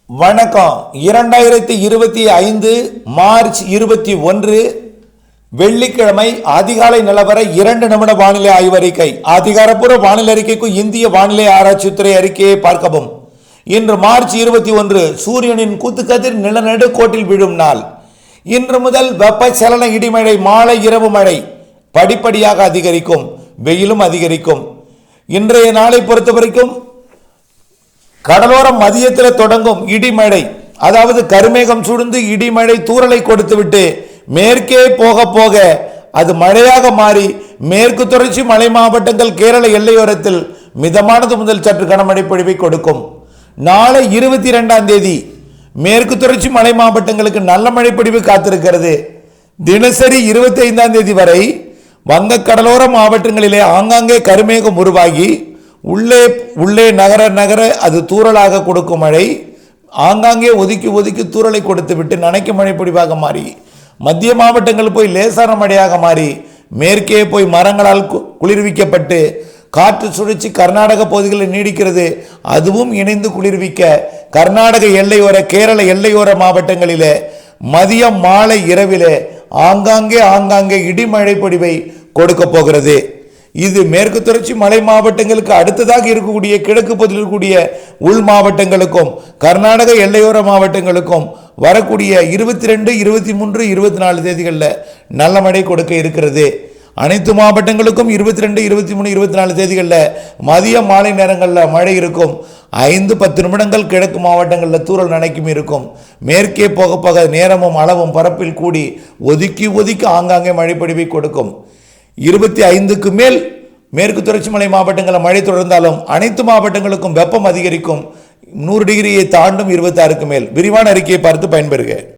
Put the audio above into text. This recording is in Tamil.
வணக்கம். 2025 மார்ச் 21 வெள்ளிக்கிழமை அதிகாலை நிலவர 2 நிமிட வானிலை ஆய்வறிக்கை. அதிகாரப்பூர்வ வானிலை அறிக்கைக்கு இந்திய வானிலை ஆராய்ச்சித்துறை அறிக்கையை பார்க்கவும். இன்று மார்ச் 21 சூரியனின் கூத்துக்கதிர் நிலநடு கோட்டில் விழும் நாள். இன்று முதல் வெப்பச்சலன இடிமழை, மாலை இரவு மழை படிப்படியாக அதிகரிக்கும், வெயிலும் அதிகரிக்கும். இன்றைய நாளை பொறுத்த வரைக்கும் கடலோரம் மதியத்தில் தொடங்கும் இடிமழை, அதாவது கருமேகம் சூழ்ந்து இடிமழை தூறலை கொடுத்துவிட்டு மேற்கே போக போக அது மழையாக மாறி மேற்கு தொடர்ச்சி மலை மாவட்டங்கள், கேரள எல்லையோரத்தில் மிதமானது முதல் சற்று கனமழை பொழிவை கொடுக்கும். நாளை 22ஆம் தேதி மேற்கு தொடர்ச்சி மலை மாவட்டங்களுக்கு நல்ல மழை பொழிவு காத்திருக்கிறது. தினசரி 25ஆம் தேதி வரை வங்க கடலோர மாவட்டங்களிலே ஆங்காங்கே கருமேகம் உருவாகி உள்ளே நகர அது தூறலாக கொடுக்கும் மழை. ஆங்காங்கே ஒதுக்கி தூறலை கொடுத்து விட்டு நனைக்கும் மழை பொழிவாக மாறி மத்திய மாவட்டங்கள் போய் லேசான மழையாக மாறி மேற்கே போய் மரங்களால் குளிர்விக்கப்பட்டு காற்று சுழற்சி கர்நாடக பகுதிகளில் நீடிக்கிறது. அதுவும் இணைந்து குளிர்விக்க கர்நாடக எல்லையோர, கேரள எல்லையோர மாவட்டங்களிலே மதியம் மாலை இரவிலே ஆங்காங்கே இடிமழை பொழிவை கொடுக்க போகிறது. இது மேற்கு தொடர்ச்சி மலை மாவட்டங்களுக்கு அடுத்ததாக இருக்கக்கூடிய கிழக்கு பகுதியில் இருக்கக்கூடிய உள் மாவட்டங்களுக்கும் கர்நாடக எல்லையோர மாவட்டங்களுக்கும் வரக்கூடிய 22, 23, 24 தேதிகளில் நல்ல மழை கொடுக்க இருக்கிறது. அனைத்து மாவட்டங்களுக்கும் 22, 23, 24 தேதிகளில் மதிய மாலை நேரங்களில் மழை இருக்கும். 5-10 நிமிடங்கள் கிழக்கு மாவட்டங்களில் தூறல் நனைக்கும் இருக்கும். மேற்கே போக போக நேரமும் அளவும் பரப்பில் கூடி ஒதுக்கி ஆங்காங்கே மழைப்பொழிவை கொடுக்கும். 25க்கு மேல் மேற்கு தொடர்ச்சி மலை மாவட்டங்களில் மழை தொடர்ந்தாலும் அனைத்து மாவட்டங்களுக்கும் வெப்பம் அதிகரிக்கும். 100 டிகிரியை தாண்டும் 26க்கு மேல். விரிவான அறிக்கையை பார்த்து பயன்பெறுக.